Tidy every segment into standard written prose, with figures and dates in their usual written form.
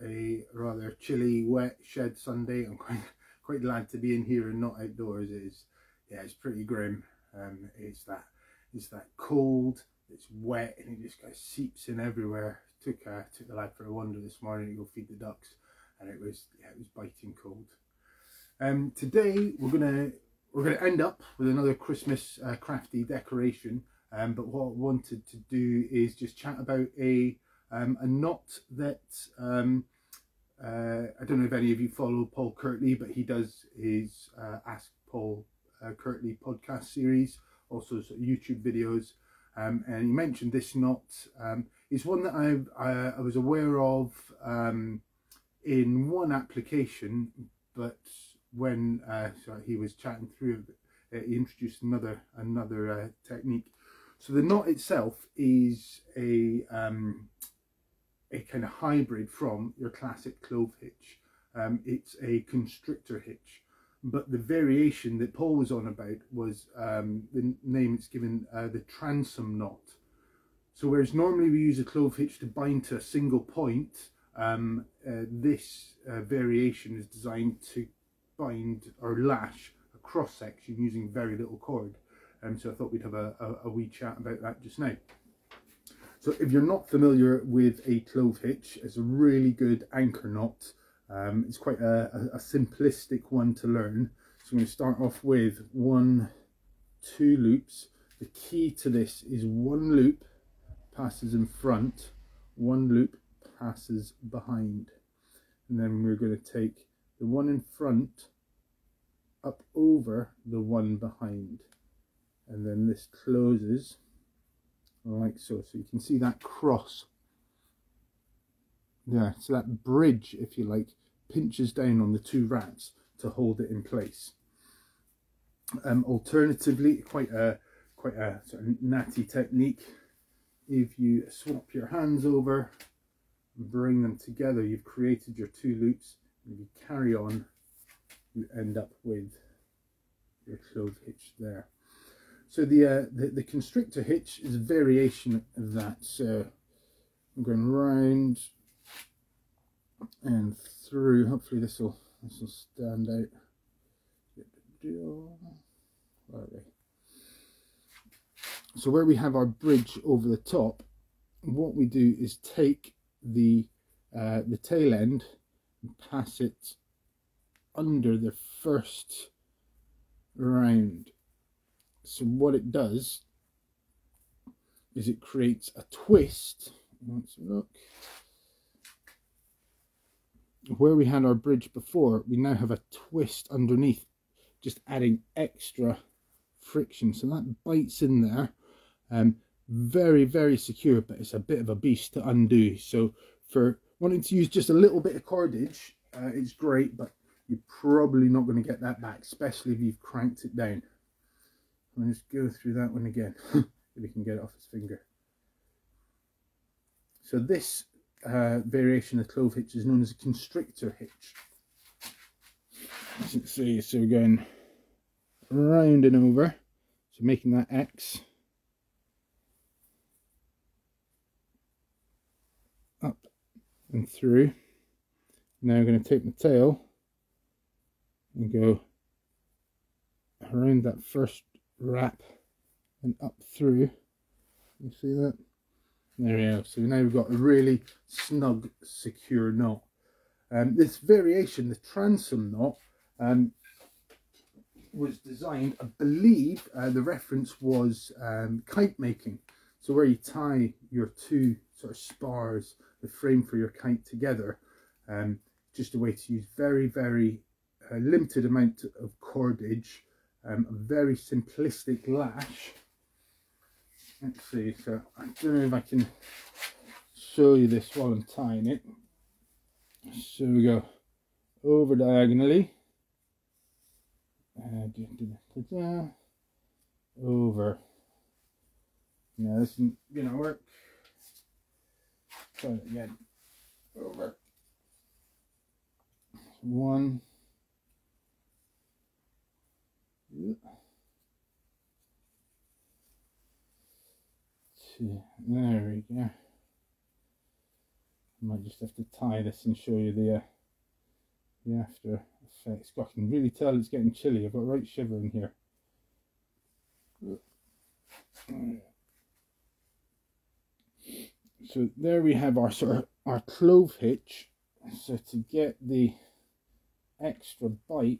A rather chilly, wet shed Sunday. I'm quite glad to be in here and not outdoors. It's pretty grim. It's that cold. It's wet and it just kind of seeps in everywhere. Took the lad for a wander this morning to go feed the ducks, and it was biting cold. Today we're gonna end up with another Christmas crafty decoration. But what I wanted to do is just chat about a knot that I don't know if any of you follow Paul Kirtley, but he does his Ask Paul Kirtley podcast series, also sort of YouTube videos, and he mentioned this knot. It's one that I was aware of in one application, but when he was chatting through it, he introduced another technique. So the knot itself is a kind of hybrid from your classic Clove hitch. It's a Constrictor hitch, but the variation that Paul was on about was the name it's given, the Transom knot. So whereas normally we use a Clove hitch to bind to a single point, this variation is designed to bind or lash a cross section using very little cord. So I thought we'd have a wee chat about that just now. So if you're not familiar with a Clove hitch, it's a really good anchor knot. It's quite a simplistic one to learn. So I'm going to start off with 1, 2 loops. The key to this is 1 loop passes in front, 1 loop passes behind. And then we're going to take the one in front up over the one behind. And then this closes like so. So you can see that cross there. So that bridge, if you like, pinches down on the 2 rats to hold it in place. Alternatively, quite a sort of natty technique. If you swap your hands over and bring them together, you've created your 2 loops. If you carry on, you end up with your Clove hitch there. So the Constrictor hitch is a variation of that. So I'm going round and through. Hopefully this will stand out. So where we have our bridge over the top, what we do is take the tail end and pass it under the first round. So what it does is it creates a twist. Let's look. Where we had our bridge before, we now have a twist underneath, just adding extra friction. So that bites in there. Very, very secure, but it's a bit of a beast to undo. So for wanting to use just a little bit of cordage, it's great, but you're probably not going to get that back, especially if you've cranked it down. I'll just go through that one again, if we can get it off his finger. So this variation of Clove hitch is known as a Constrictor hitch. As you can see, so we're going round and over, so making that X. Up and through. Now I'm going to take my tail and go around that first wrap and up through. You see that? There we go. So now we've got a really snug, secure knot. This variation, the Transom knot, was designed, I believe, the reference was kite making. So where you tie your 2 sort of spars, the frame for your kite together, just a way to use very, very limited amount of cordage, a very simplistic lash. Let's see, so I don't know if I can show you this while I'm tying it. So we go over diagonally, over. Now this isn't gonna work. Try it again. Over. 1. 2. There we go. might just have to tie this and show you the after effects. God, I can really tell it's getting chilly. I've got a right shiver in here. So there we have our our clove hitch. So to get the extra bite,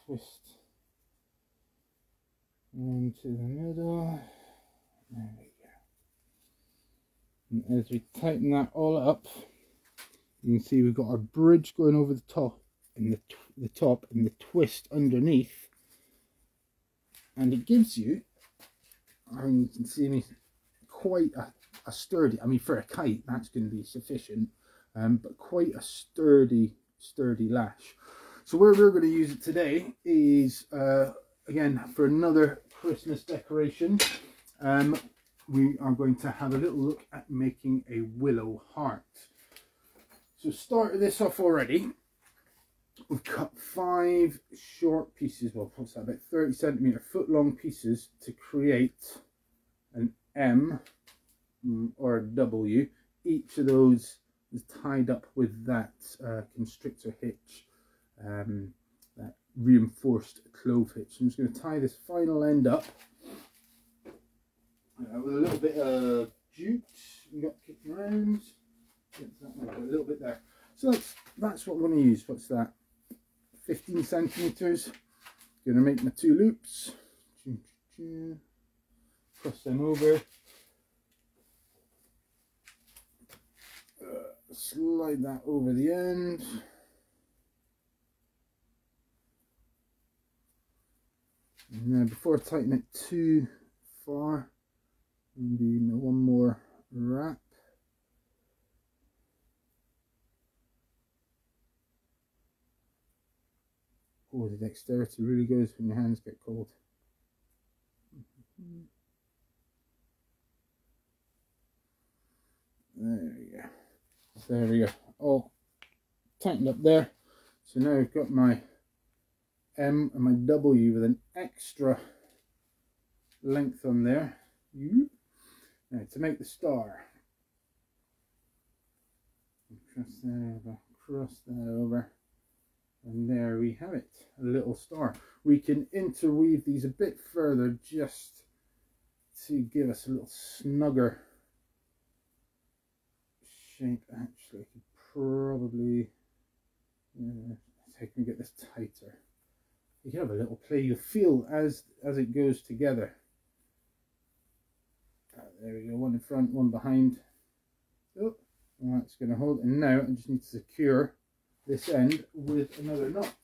twist into the middle. There we go. And as we tighten that all up, you can see we've got our bridge going over the top and the top and the twist underneath, and it gives you, I mean, you can see me quite a sturdy, I mean for a kite that's going to be sufficient, but quite a sturdy lash. So where we're going to use it today is again for another Christmas decoration. We are going to have a little look at making a willow heart. So started this off already. We've cut 5 short pieces, well what's that, about 30 centimetre foot long pieces to create an M or a W. Each of those is tied up with that constrictor hitch, that reinforced clove hitch. I'm just going to tie this final end up with a little bit of jute we got kicking around. A little bit there. So that's what we're going to use. What's that? 15 centimeters. Going to make my 2 loops. Cross them over. Slide that over the end. And now before I tighten it too far, I'm doing one more wrap. Oh, the dexterity really goes when your hands get cold. There we go. There we go. All tightened up there. So now I've got my M and my W with an extra length on there. Now to make the star, cross that over, cross that over. And there we have it, a little star. We can interweave these a bit further just to give us a little snugger shape. Actually, I could probably, take me get this tighter. You can have a little play. You feel as it goes together. There we go, one in front, one behind. Oh, that's going to hold. And now I just need to secure this end with another knot.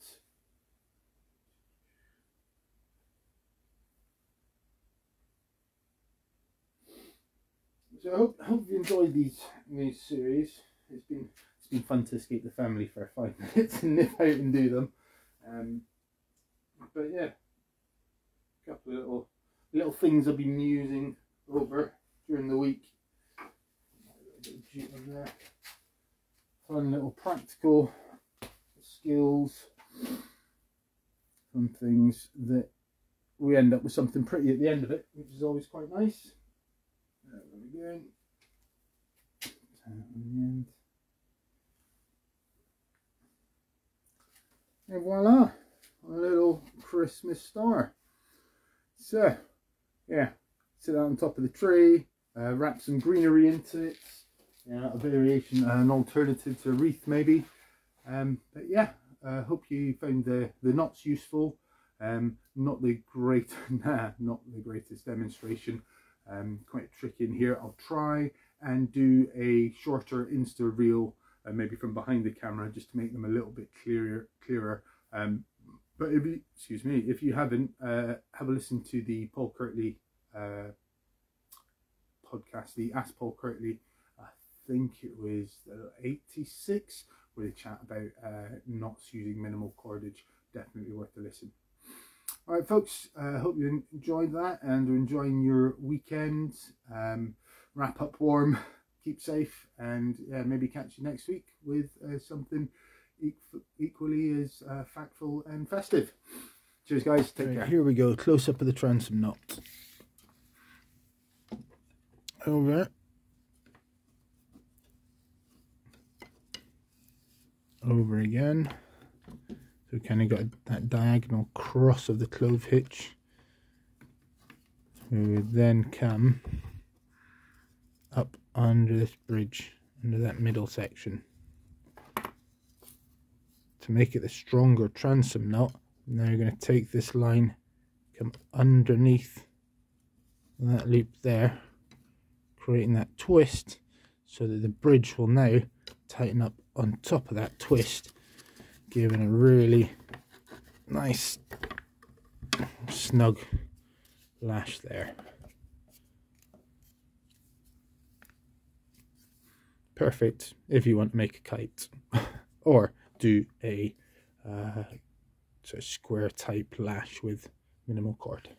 So I hope you enjoyed these series. It's been fun to escape the family for 5 minutes and nip out and do them. But yeah, a couple of little things I'll be musing over during the week. Fun little practical skills, some things that we end up with something pretty at the end of it, which is always quite nice. There we go. And voila, a little Christmas star. So yeah, sit out on top of the tree, wrap some greenery into it, a variation, an alternative to a wreath maybe. But yeah, hope you found the knots useful. Not the greatest demonstration. Quite a trick in here. I'll try and do a shorter Insta reel, maybe from behind the camera, just to make them a little bit clearer. But if you haven't, have a listen to the Paul Kirtley podcast, the Ask Paul Kirtley. I think it was 86, where they chat about knots using minimal cordage. Definitely worth a listen. All right, folks, I hope you enjoyed that and are enjoying your weekend. Wrap up warm, keep safe, and maybe catch you next week with something equally as factful and festive. Cheers, guys. Take care. Here we go. Close up of the transom knot. over, over again. So we kind of got that diagonal cross of the clove hitch. We would then come up under this bridge, under that middle section. To make it the stronger transom knot, now you're going to take this line, come underneath that loop there, creating that twist, so that the bridge will now tighten up on top of that twist, giving a really nice snug lash there. Perfect if you want to make a kite or do a sort of square type lash with minimal cord.